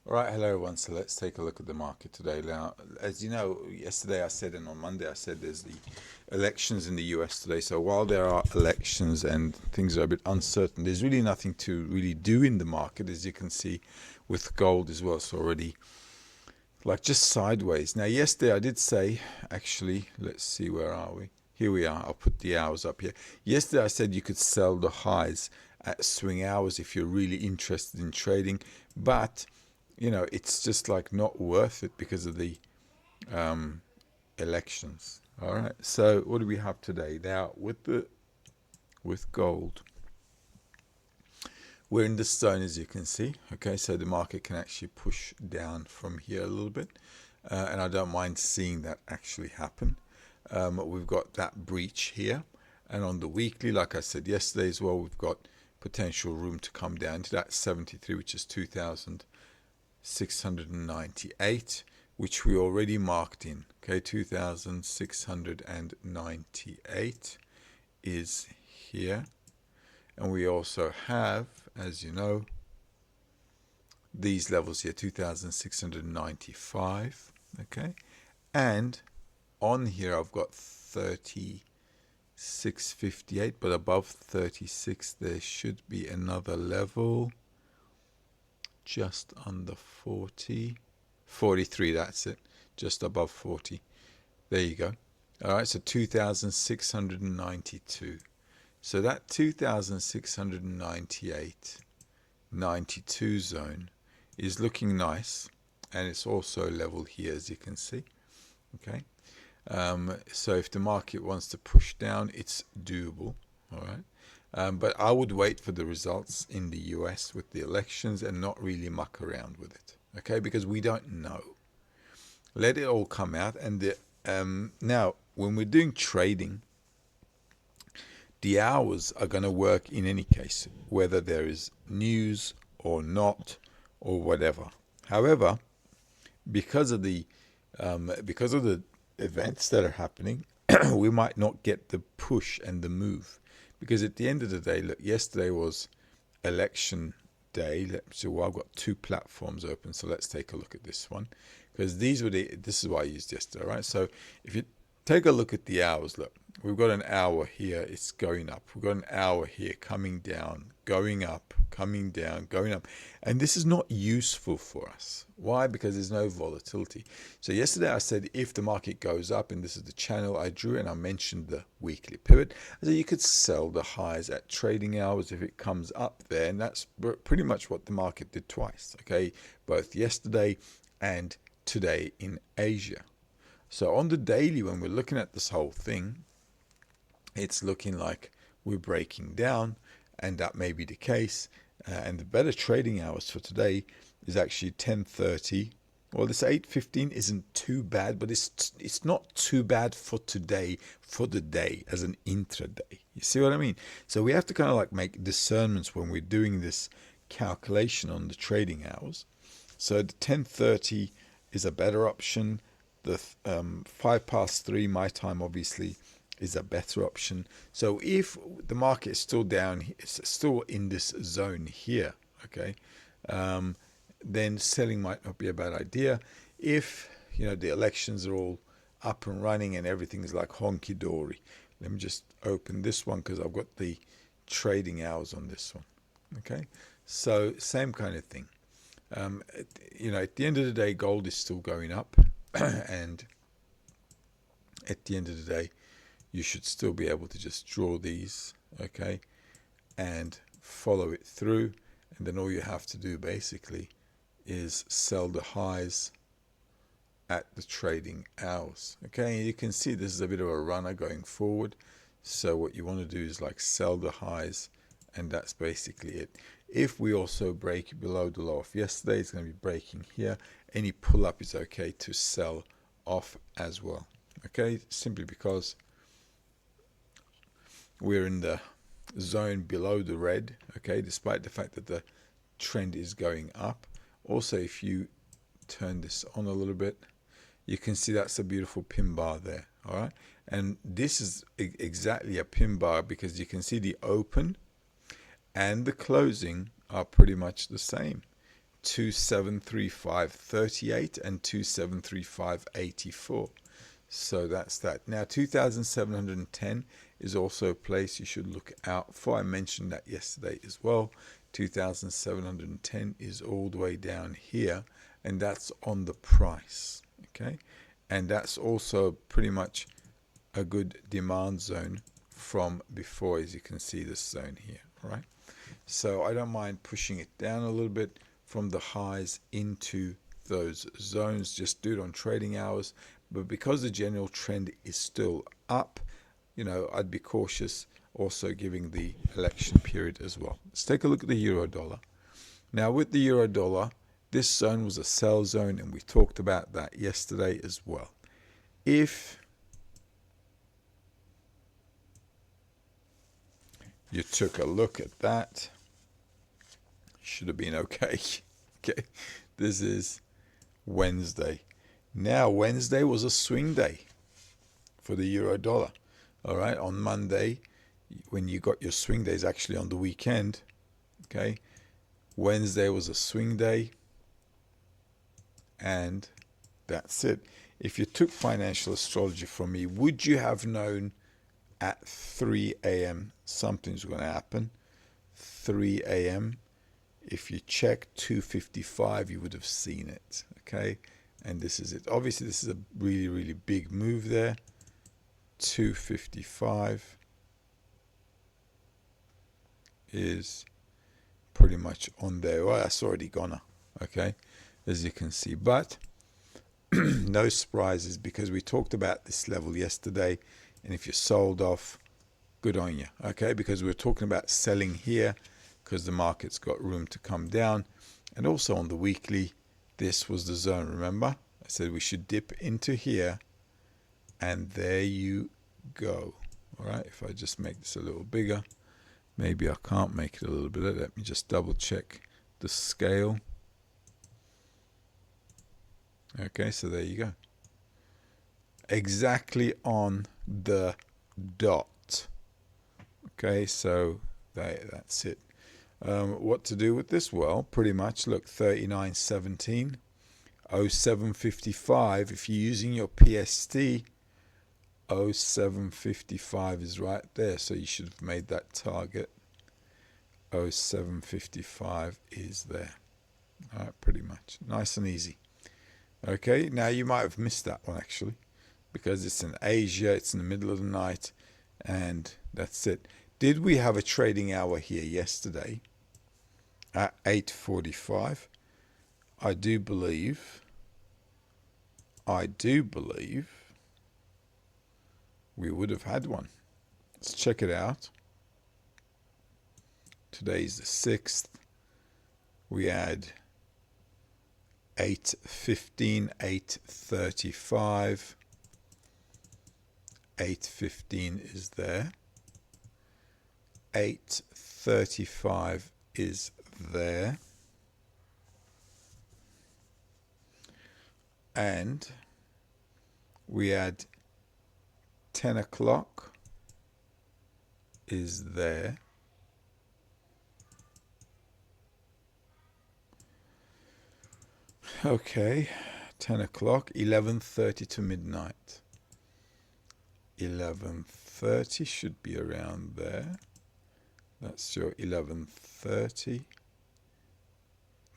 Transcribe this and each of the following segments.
All right, hello everyone. So let's take a look at the market today. Now, as you know, yesterday I said, and on Monday I said, there's the elections in the US today. So while there are elections and things are a bit uncertain, there's really nothing to really do in the market, as you can see with gold as well. It's already like just sideways. Now, yesterday I did say, actually, let's see, where are we? Here we are. I'll put the hours up here. Yesterday I said you could sell the highs at swing hours if you're really interested in trading, but it's just like not worth it because of the elections. All right. So what do we have today? Now with gold, we're in this zone, as you can see. Okay, so the market can actually push down from here a little bit, and I don't mind seeing that actually happen. We've got that breach here, and on the weekly, like I said yesterday as well, we've got potential room to come down to that 73, which is 2,698, which we already marked in. Okay, 2,698 is here. And we also have, as you know, these levels here, 2,695. Okay, and on here I've got 3658, but above 36 there should be another level just under 40, 43, that's it, just above 40. There you go. All right, so 2,692. So that 2,698, 92 zone is looking nice, and it's also level here, as you can see. Okay, so if the market wants to push down, it's doable. All right. But I would wait for the results in the US with the elections and not really muck around with it, okay? Because we don't know. Let it all come out. And now, when we're doing trading, the hours are going to work in any case, whether there is news or not or whatever. However, because of the events that are happening, we might not get the push and the move. Because at the end of the day, look, yesterday was election day. So I've got two platforms open. So let's take a look at this one, because this is what I used yesterday, right? So if you take a look at the hours, look, we've got an hour here, it's going up. We've got an hour here coming down, going up, coming down, going up. And this is not useful for us. Why? Because there's no volatility. So yesterday I said if the market goes up, and this is the channel I drew, and I mentioned the weekly pivot, I said you could sell the highs at trading hours if it comes up there. And that's pretty much what the market did twice, okay? Both yesterday and today in Asia. So on the daily, when we're looking at this whole thing, it's looking like we're breaking down, and that may be the case. And the better trading hours for today is actually 10:30. Well, this 8:15 isn't too bad, but it's not too bad for today, for the day as an intraday. You see what I mean? So we have to kind of like make discernments when we're doing this calculation on the trading hours. So the 10:30 is a better option. The 3:05 my time, obviously, is a better option. So if the market is still down, it's still in this zone here, okay, then selling might not be a bad idea. If the elections are all up and running and everything is like honky-dory. Let me just open this one because I've got the trading hours on this one. Okay, so same kind of thing. At the end of the day, gold is still going up, and at the end of the day, you should still be able to just draw these, okay, and follow it through. And then all you have to do basically is sell the highs at the trading hours, okay? And you can see this is a bit of a runner going forward. So what you want to do is like sell the highs, and that's basically it. If we also break below the low of yesterday, it's going to be breaking here. Any pull up is okay to sell off as well, okay? Simply because we're in the zone below the red, okay, despite the fact that the trend is going up. Also, if you turn this on a little bit, you can see that's a beautiful pin bar there. All right, and this is exactly a pin bar because you can see the open and the closing are pretty much the same. 2735.38 and 2735.84. So that's that. Now 2710 is also a place you should look out for. I mentioned that yesterday as well. 2710 is all the way down here, and that's on the price. Okay, and that's also pretty much a good demand zone from before, as you can see this zone here, right? So I don't mind pushing it down a little bit from the highs into those zones. Just do it on trading hours. But because the general trend is still up, I'd be cautious also giving the election period as well. Let's take a look at the euro dollar. Now with the euro dollar, this zone was a sell zone, and we talked about that yesterday as well. If you took a look at that, should have been okay. Okay, this is Wednesday. Now Wednesday was a swing day for the euro dollar. All right, on Monday, when you got your swing days, actually on the weekend, okay, Wednesday was a swing day, and that's it. If you took financial astrology from me, would you have known at 3 a.m. something's going to happen? 3 a.m. If you check 255, you would have seen it. Okay, and this is it. Obviously, this is a really, really big move there. 255 is pretty much on there. Well, that's already gone. Okay, as you can see, but no surprises, because we talked about this level yesterday, and if you sold off, good on you. Okay, because we were talking about selling here because the market's got room to come down. And also on the weekly, this was the zone. Remember, I said we should dip into here, and there you go. All right, if I just make this a little bigger, maybe I can't make it a little bit. Let me just double check the scale. Okay, so there you go. Exactly on the dot. Okay, so that's it. What to do with this? Well, pretty much, look, 39.17, 07.55. If you're using your PST, 07.55 is right there, so you should have made that target. 07.55 is there. All right, pretty much. Nice and easy. Okay, now you might have missed that one actually, because it's in Asia, it's in the middle of the night, and that's it. Did we have a trading hour here yesterday at 8:45? I do believe we would have had one. Let's check it out. Today's the 6th. We had 8:15, 8:35. 8:15 is there. 8:35 is there. And we had 10 o'clock is there. Okay, 10 o'clock, 11:30 to midnight. 11:30 should be around there. That's your 11:30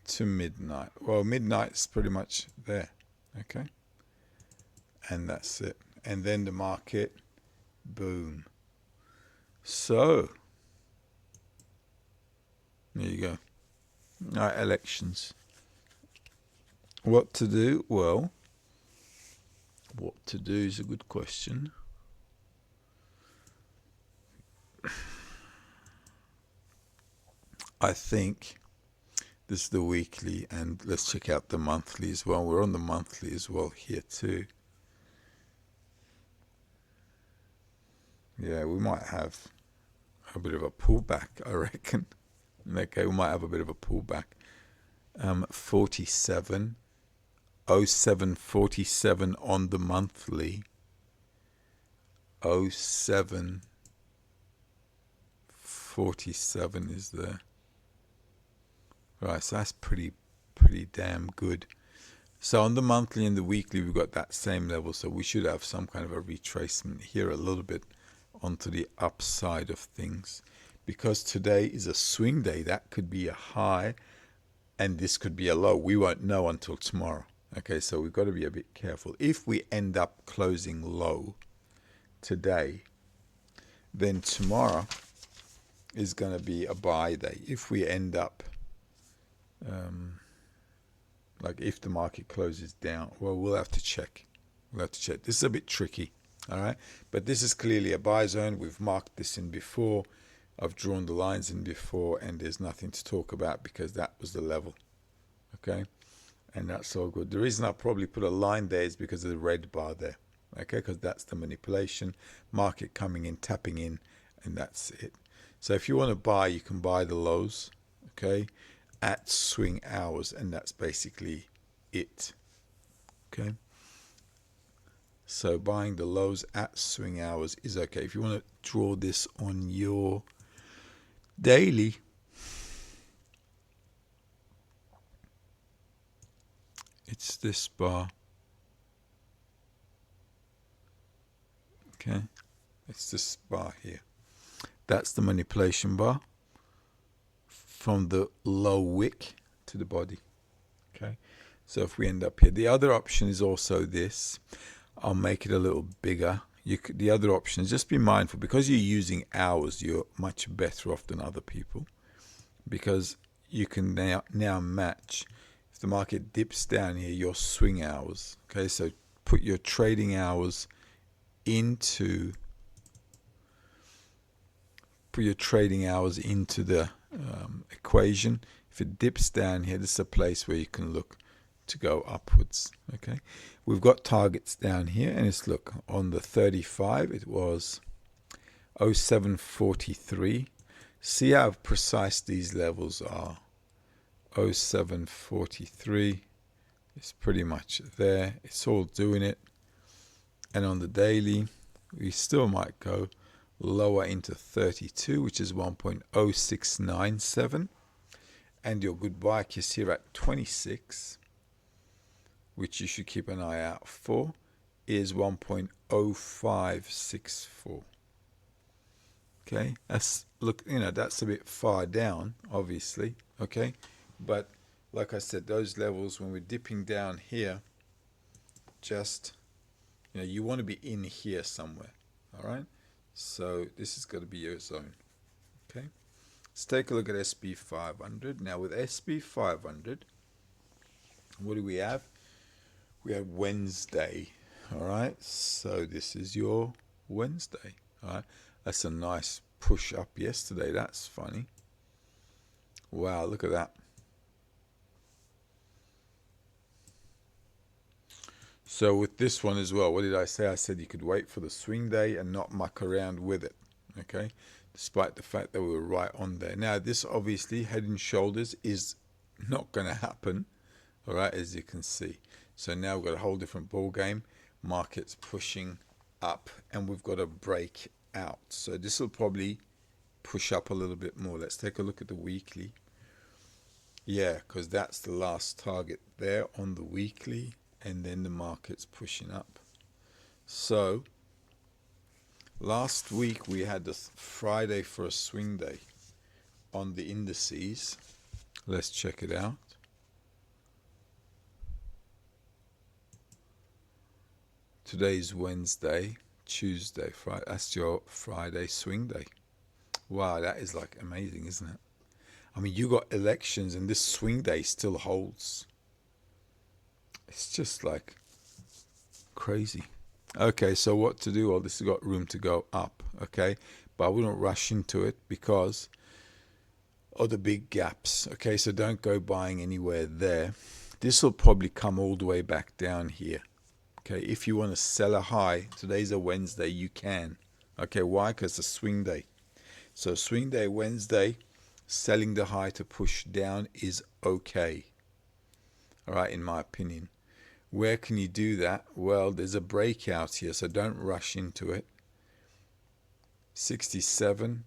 to midnight. Well, midnight's pretty much there. Okay, and that's it. And then the market, boom. So there you go. All right, elections. What to do? Well, what to do is a good question. I think this is the weekly, and let's check out the monthly as well. We're on the monthly as well here too. Yeah, we might have a bit of a pullback, I reckon. Okay, we might have a bit of a pullback. 47, 0747 on the monthly. 0747 is there. Right, so that's pretty pretty damn good. So on the monthly and the weekly, we've got that same level. So we should have some kind of a retracement here a little bit onto the upside of things. Because today is a swing day, that could be a high and this could be a low. We won't know until tomorrow. Okay, so we've got to be a bit careful. If we end up closing low today, then tomorrow is going to be a buy day. If we end up like if the market closes down, well, we'll have to check. This is a bit tricky, all right? But this is clearly a buy zone. We've marked this in before. I've drawn the lines in before, and there's nothing to talk about because that was the level, okay? And that's all good. The reason I probably put a line there is because of the red bar there, okay? Because that's the manipulation, market coming in, tapping in, and that's it. So if you want to buy, you can buy the lows, okay, at swing hours, and that's basically it, okay? So buying the lows at swing hours is okay. If you want to draw this on your daily, it's this bar, okay? It's this bar here. That's the manipulation bar from the low wick to the body, okay? So if we end up here, the other option is also this. I'll make it a little bigger. The other option is just be mindful, because you're using hours, you're much better off than other people, because you can now match. If the market dips down here, your swing hours, okay? So put your trading hours into the equation. If it dips down here, this is a place where you can look to go upwards, okay? We've got targets down here, and it's, look, on the 35, it was 0743. See how precise these levels are. 0743, it's pretty much there. It's all doing it. And on the daily, we still might go lower into 32, which is 1.0697. And your good buy kiss here at 26, which you should keep an eye out for, is 1.0564. Okay, that's, look, that's a bit far down, obviously, okay? But like I said, those levels, when we're dipping down here, just, you want to be in here somewhere, all right? So this is going to be your zone, okay? Let's take a look at SB 500. Now with SB 500, what do we have? We have Wednesday, all right? So this is your Wednesday, all right? That's a nice push up yesterday. That's funny. Wow, look at that. So with this one as well, what did I say? I said you could wait for the swing day and not muck around with it, okay? Despite the fact that we were right on there. Now, this obviously, head and shoulders, is not going to happen, all right, as you can see. So now we've got a whole different ball game. Market's pushing up, and we've got a break out. So this will probably push up a little bit more. Let's take a look at the weekly. Yeah, because that's the last target there on the weekly, and then the market's pushing up. So last week we had this Friday for a swing day on the indices. Let's check it out. Today's Wednesday, Tuesday, Friday. That's your Friday swing day. Wow, that is like amazing, isn't it? I mean, you got elections and this swing day still holds. It's just like crazy. Okay, so what to do? Well, this has got room to go up, okay? But I wouldn't rush into it because of the big gaps, okay? So don't go buying anywhere there. This will probably come all the way back down here, okay? If you want to sell a high, today's a Wednesday, you can. Okay, why? Because it's a swing day. So swing day Wednesday, selling the high to push down is okay, all right, in my opinion. Where can you do that? Well, there's a breakout here, so don't rush into it. 67,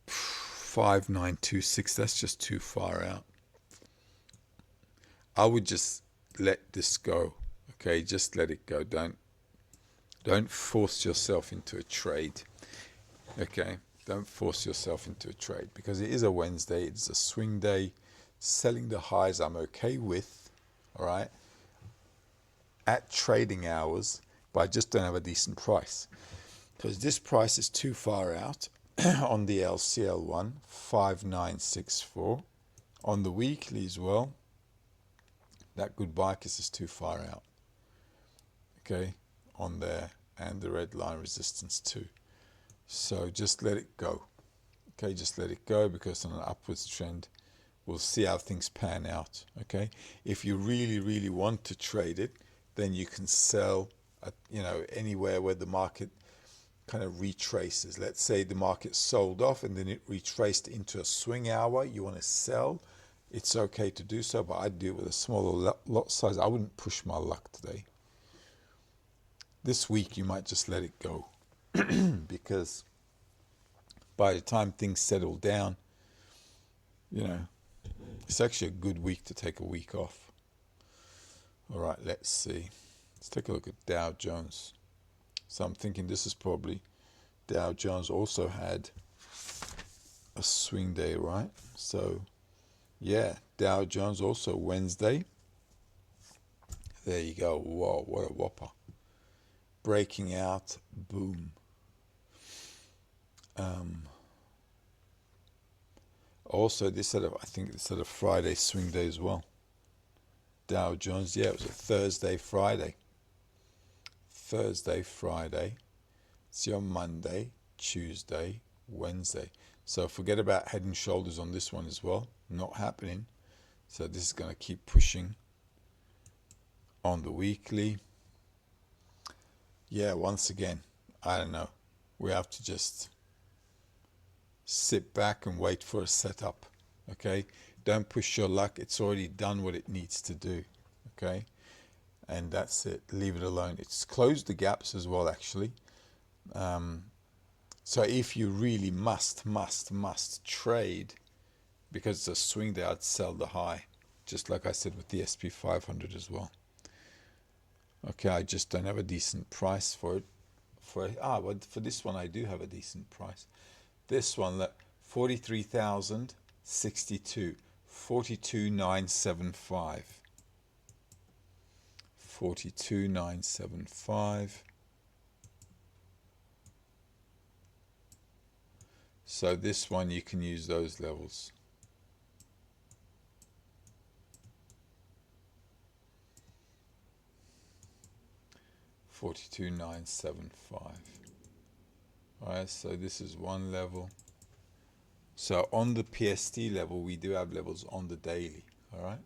5926, that's just too far out. I would just let this go. Okay, just let it go. Don't force yourself into a trade. Okay, don't force yourself into a trade because it is a Wednesday. It's a swing day. Selling the highs I'm okay with, all right, at trading hours, but I just don't have a decent price because this price is too far out on the LCL one, 5964. On the weekly as well, that goodbye kiss is too far out. Okay, on there, and the red line resistance too. So just let it go. Okay, just let it go because on an upwards trend, we'll see how things pan out. Okay, if you really want to trade it, then you can sell at, anywhere where the market kind of retraces. Let's say the market sold off and then it retraced into a swing hour. You want to sell, it's okay to do so, but I'd do it with a smaller lot size. I wouldn't push my luck today. This week you might just let it go because by the time things settle down, it's actually a good week to take a week off. All right, let's see. Let's take a look at Dow Jones. So I'm thinking this is probably Dow Jones also had a swing day, right? So yeah, Dow Jones also Wednesday. There you go. Whoa, what a whopper. Breaking out, boom. Also, I think this had a Friday swing day as well. Dow Jones, yeah, it was a Thursday, Friday. It's your Monday, Tuesday, Wednesday. So forget about head and shoulders on this one as well. Not happening. So this is going to keep pushing on the weekly. Yeah, once again, I don't know. We have to just sit back and wait for a setup. Okay? Don't push your luck. It's already done what it needs to do. Okay? And that's it. Leave it alone. It's closed the gaps as well, actually. So if you really must trade, because it's a swing day, I'd sell the high. Just like I said with the SP 500 as well. Okay, I just don't have a decent price for it. But for this one I do have a decent price. This one, look, 43,062, 42,975. 42,975. So this one you can use those levels. $42,975. Alright, so this is one level. So on the PST level, we do have levels on the daily. Alright,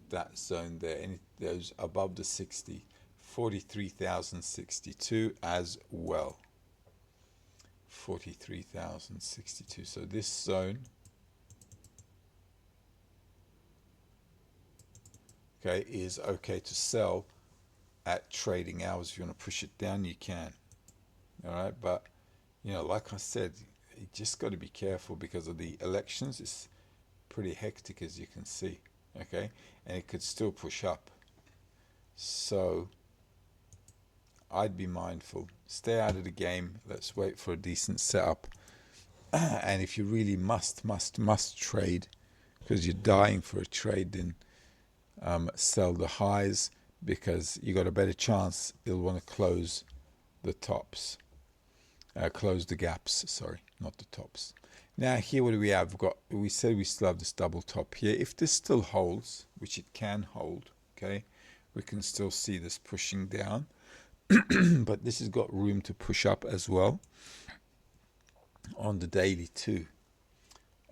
that zone there, and those above the 60, 43,062 as well. 43,062. So this zone, okay, is okay to sell at trading hours. If you want to push it down, you can. All right, but like I said, you just got to be careful because of the elections. It's pretty hectic, as you can see. Okay, and it could still push up. So I'd be mindful. Stay out of the game. Let's wait for a decent setup. And if you really must trade, because you're dying for a trade, then sell the highs, because you got a better chance you'll want to close the tops. Close the gaps, sorry, not the tops. Now here, what do we have? We said we still have this double top here. If this still holds, which it can hold, okay, we can still see this pushing down. But this has got room to push up as well on the daily too.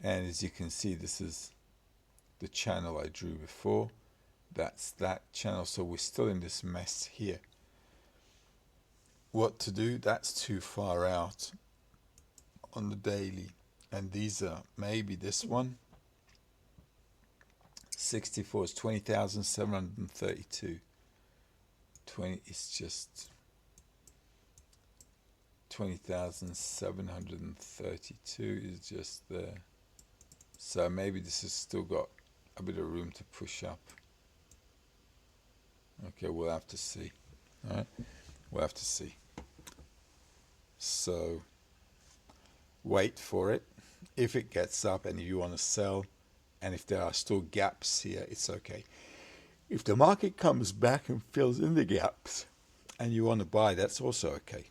And as you can see, this is the channel I drew before. That's that channel. So we're still in this mess here. What to do? That's too far out on the daily. And these are maybe this one. 64 is 20,732. 20, it's just 20,732 is just there. So maybe this has still got a bit of room to push up. Okay, we'll have to see. All right, we'll have to see. So wait for it. If it gets up and you want to sell, and if there are still gaps here, it's okay. If the market comes back and fills in the gaps and you want to buy, that's also okay.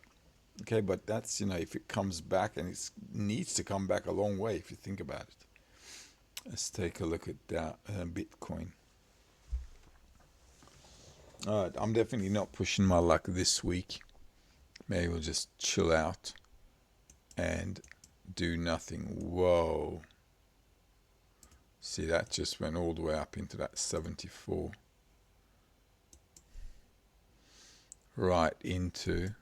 Okay, but that's, if it comes back, and it needs to come back a long way if you think about it. Let's take a look at Bitcoin. All right, I'm definitely not pushing my luck this week. Maybe we'll just chill out and do nothing. Whoa. See, that just went all the way up into that 74. Right into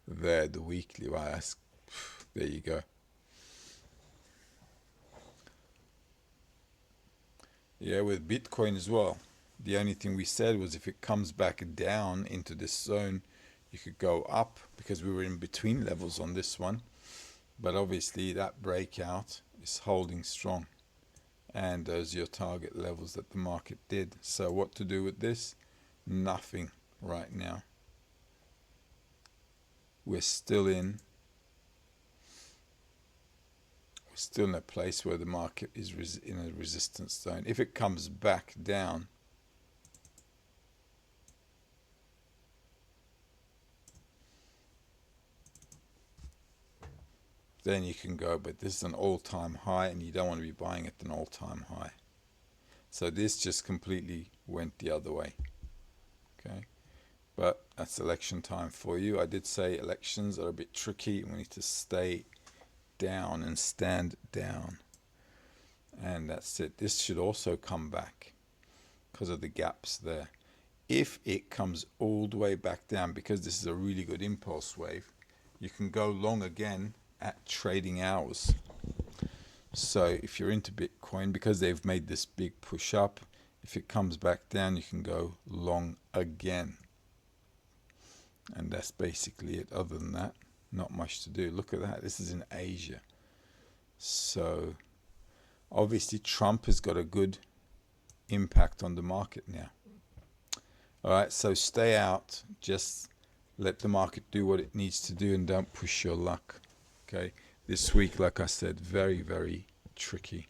there, the weekly. Wow, there you go. Yeah, with Bitcoin as well. The only thing we said was if it comes back down into this zone, you could go up, because we were in between levels on this one. But obviously that breakout is holding strong. And those are your target levels that the market did. So what to do with this? Nothing right now. We're still in a place where the market is in a resistance zone. If it comes back down, then you can go, but this is an all-time high, and you don't want to be buying at an all-time high. So this just completely went the other way. Okay, but that's election time for you. I did say elections are a bit tricky. We need to stay down and stand down, and that's it. This should also come back because of the gaps there. If it comes all the way back down, because this is a really good impulse wave, you can go long again at trading hours. So if you're into Bitcoin, because they've made this big push up, if it comes back down, you can go long again. And that's basically it. Other than that, not much to do. Look at that. This is in Asia. So obviously Trump has got a good impact on the market now. All right, so stay out. Just let the market do what it needs to do, and don't push your luck. Okay, this week, like I said, very, very tricky.